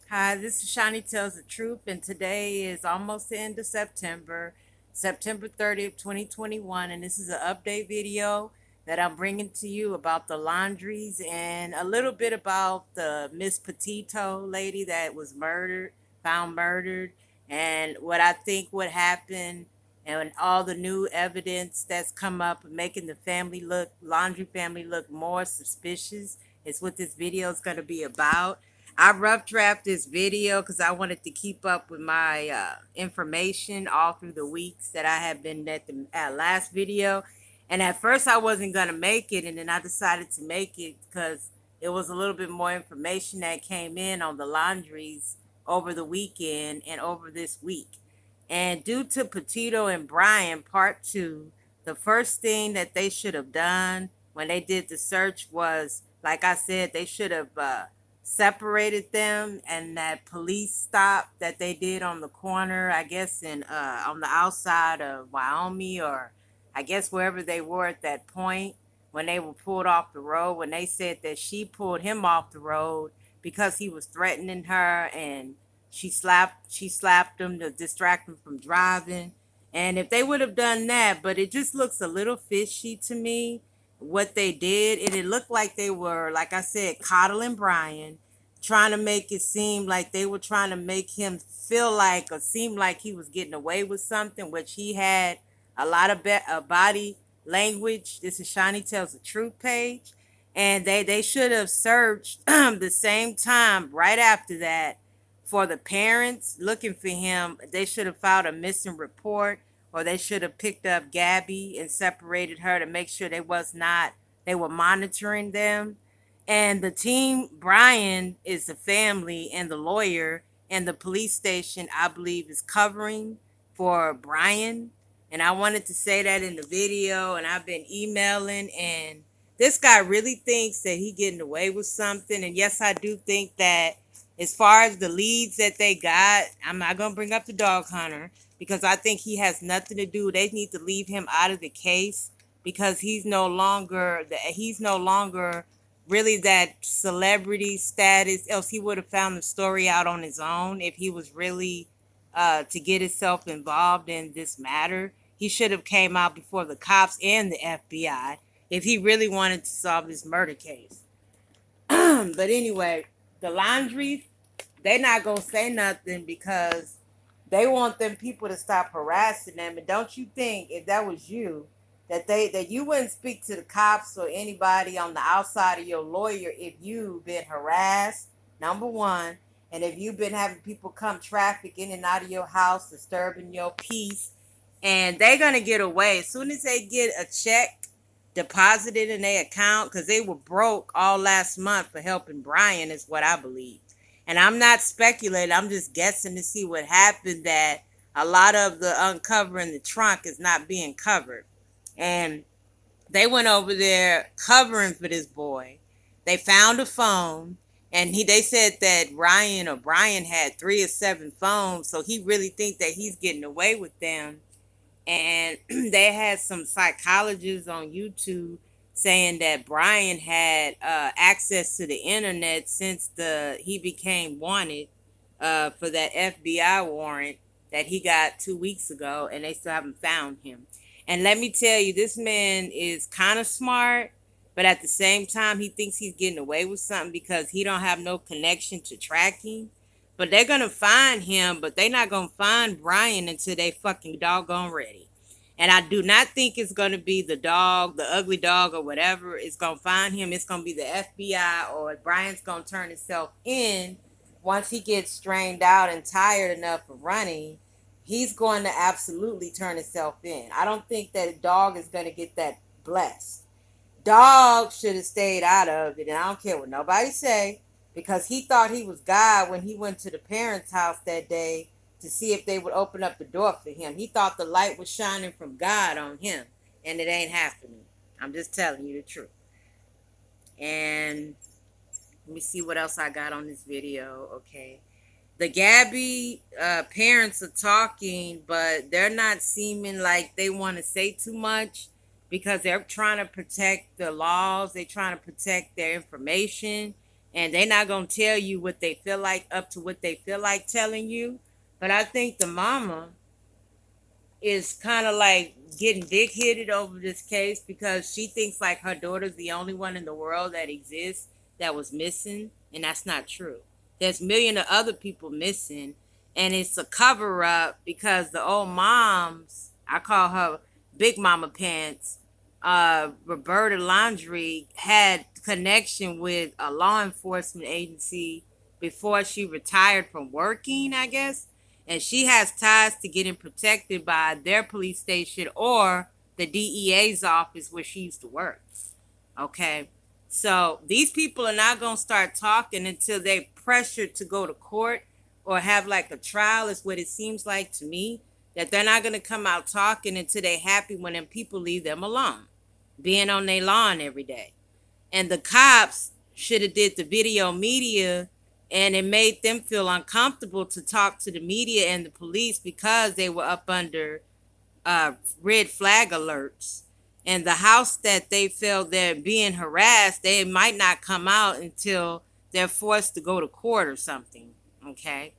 Hi, this is SHOWNI Tells the Truth, and today is almost the end of September, September 30th, 2021, and this is an update video that I'm bringing to you about the laundries and a little bit about the Miss Petito lady that was murdered, found murdered, and what I think would happen and all the new evidence that's come up making the laundry family look more suspicious is what this video is going to be about. I rough draft this video because I wanted to keep up with my information all through the weeks that I have been at the last video. And at first I wasn't going to make it, and then I decided to make it because it was a little bit more information that came in on the laundries over the weekend and over this week. And due to Petito and Brian, part two, the first thing that they should have done when they did the search was, like I said, they should have separated them, and that police stop that they did on the corner, I guess in on the outside of Wyoming, or I guess wherever they were at that point when they were pulled off the road, when they said that she pulled him off the road because he was threatening her, and she slapped him to distract him from driving. And if they would have done that, but it just looks a little fishy to me what they did, and it looked like they were, like I said, coddling Brian, trying to make it seem like they were trying to make him feel like or seem like he was getting away with something, which he had a lot of body language. This is Shiny Tells the Truth page, and they should have searched the same time right after that for the parents looking for him. They should have filed a missing report, or they should have picked up Gabby and separated her to make sure they were monitoring them. And the team, Brian is the family and the lawyer, and the police station, I believe, is covering for Brian. And I wanted to say that in the video, and I've been emailing, and this guy really thinks that he getting away with something. And yes, I do think that as far as the leads that they got, I'm not gonna bring up the dog hunter because I think he has nothing to do. They need to leave him out of the case because he's no longer really that celebrity status. Else he would have found the story out on his own if he was really to get himself involved in this matter. He should have came out before the cops and the FBI if he really wanted to solve this murder case. But anyway, the laundry, they not gonna say nothing because they want them people to stop harassing them. And don't you think if that was you, that you wouldn't speak to the cops or anybody on the outside of your lawyer if you've been harassed, number one, and if you've been having people come traffic in and out of your house, disturbing your peace, and they're gonna get away as soon as they get a check deposited in their account because they were broke all last month for helping Brian, is what I believe. And I'm not speculating, I'm just guessing to see what happened, that a lot of the uncovering the trunk is not being covered. And they went over there covering for this boy. They found a phone, and they said that Ryan or Brian had 3 or 7 phones, so he really think that he's getting away with them. And they had some psychologists on YouTube saying that Brian had access to the internet since he became wanted for that FBI warrant that he got 2 weeks ago, and they still haven't found him. And let me tell you, this man is kind of smart, but at the same time, he thinks he's getting away with something because he don't have no connection to tracking. But they're gonna find him, but they're not gonna find Brian until they fucking doggone ready. And I do not think it's gonna be the dog, the ugly dog, or whatever is gonna find him. It's gonna be the FBI, or Brian's gonna turn himself in once he gets strained out and tired enough of running. He's going to absolutely turn himself in. I don't think that dog is gonna get that blessed. Dog should have stayed out of it, and I don't care what nobody say, because he thought he was God when he went to the parents' house that day to see if they would open up the door for him. He thought the light was shining from God on him, and it ain't happening. I'm just telling you the truth. And let me see what else I got on this video. Okay. The Gabby parents are talking, but they're not seeming like they want to say too much because they're trying to protect the laws. They're trying to protect their information. and they're not gonna tell you what they feel like up to what they feel like telling you. But I think the mama is kind of like getting big headed over this case because she thinks like her daughter's the only one in the world that exists that was missing, and that's not true. There's millions of other people missing, and it's a cover up because the old moms, I call her Big Mama Pants, Roberta Laundry, had connection with a law enforcement agency before she retired from working, I guess, and she has ties to getting protected by their police station or the DEA's office where she used to work. Okay. So these people are not going to start talking until they're pressured to go to court or have like a trial, is what it seems like to me. That they're not going to come out talking until they're happy when them people leave them alone, being on their lawn every day. And the cops should have did the video media, and it made them feel uncomfortable to talk to the media and the police because they were up under uh, red flag alerts. And the house that they felt they're being harassed, they might not come out until they're forced to go to court or something. Okay.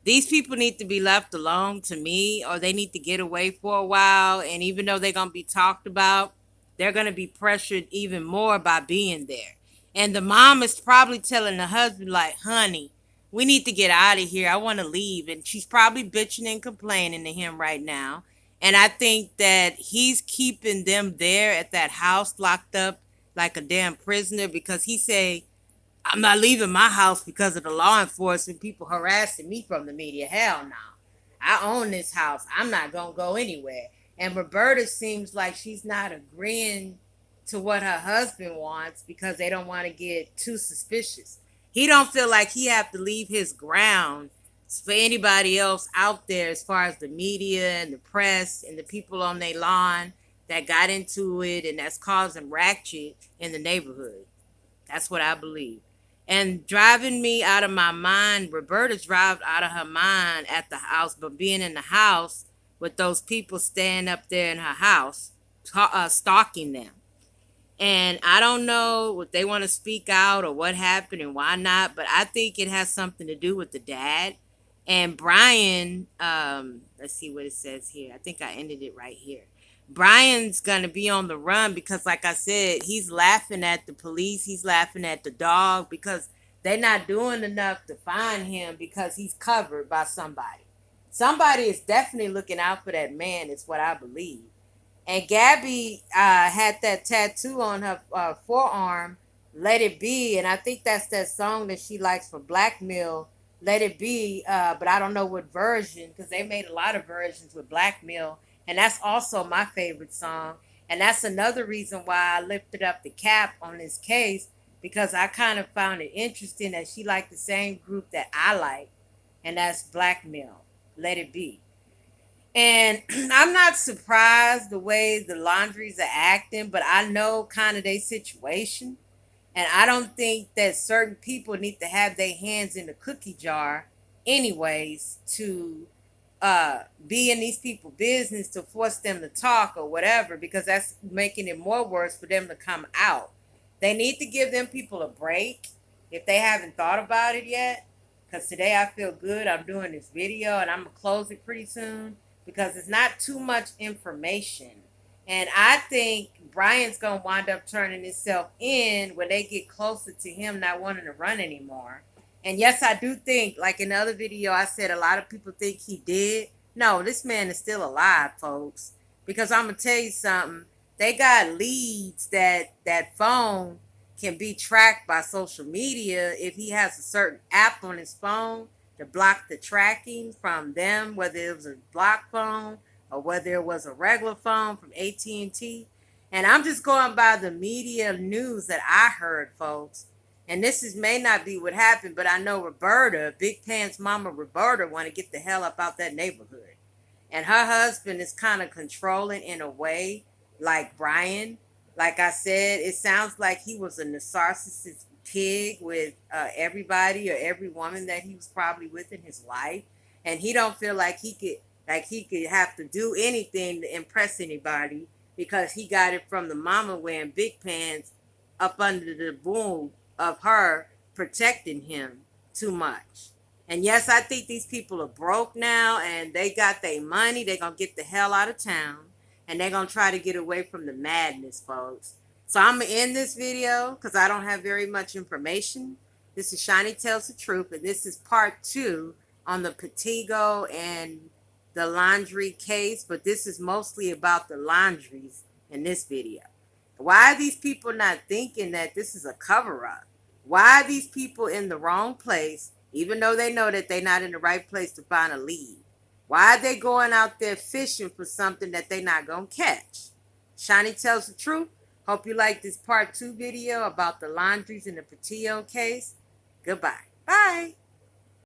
These people need to be left alone to me, or they need to get away for a while. And even though they're going to be talked about, they're going to be pressured even more by being there. And the mom is probably telling the husband, like, honey, we need to get out of here. I want to leave. And she's probably bitching and complaining to him right now. And I think that he's keeping them there at that house locked up like a damn prisoner because he say, I'm not leaving my house because of the law enforcement people harassing me from the media. Hell no. I own this house. I'm not going to go anywhere. And Roberta seems like she's not agreeing to what her husband wants because they don't want to get too suspicious. He don't feel like he have to leave his ground for anybody else out there as far as the media and the press and the people on their lawn that got into it and that's causing ratchet in the neighborhood. That's what I believe. And driving me out of my mind, Roberta drove out of her mind at the house, but being in the house with those people staying up there in her house, stalking them. And I don't know if they want to speak out or what happened and why not, but I think it has something to do with the dad. And Brian, let's see what it says here. I think I ended it right here. Brian's going to be on the run because, like I said, he's laughing at the police. He's laughing at the dog because they're not doing enough to find him because he's covered by somebody. Somebody is definitely looking out for that man, is what I believe. And Gabby had that tattoo on her forearm, Let It Be. And I think that's that song that she likes for Blackmail, Let It Be. But I don't know what version because they made a lot of versions with Blackmail. And that's also my favorite song. And that's another reason why I lifted up the cap on this case because I kind of found it interesting that she liked the same group that I like. And that's Blackmail, Let It Be. And I'm not surprised the way the Laundries are acting, but I know kind of their situation. And I don't think that certain people need to have their hands in the cookie jar, anyways, to be in these people's business to force them to talk or whatever, because that's making it more worse for them to come out. They need to give them people a break if they haven't thought about it yet. Because today I feel good. I'm doing this video and I'm going to close it pretty soon because it's not too much information. And I think Brian's going to wind up turning himself in when they get closer to him not wanting to run anymore. And yes, I do think, like in the other video, I said a lot of people think he did. No, this man is still alive, folks. Because I'm going to tell you something. They got leads that phone can be tracked by social media if he has a certain app on his phone to block the tracking from them, whether it was a block phone or whether it was a regular phone from AT&T. And I'm just going by the media news that I heard, folks. And this may not be what happened, but I know Roberta, Big Pants Mama Roberta, want to get the hell up out that neighborhood. And her husband is kind of controlling in a way, like Brian. Like I said, it sounds like he was a narcissistic pig with everybody or every woman that he was probably with in his life. And he don't feel like he could have to do anything to impress anybody because he got it from the mama wearing big pants up under the boom of her protecting him too much. And yes, I think these people are broke now and they got their money. They're going to get the hell out of town and they're going to try to get away from the madness, folks. So I'm going to end this video because I don't have very much information. This is SHOWNI Tells the Truth, and this is part 2 on the Petito and the laundry case, but this is mostly about the laundries in this video. Why are these people not thinking that this is a cover-up? Why are these people in the wrong place, even though they know that they're not in the right place to find a lead? Why are they going out there fishing for something that they're not going to catch? SHOWNI Tells the Truth. Hope you like this part 2 video about the laundries in the Petito case. Goodbye. Bye.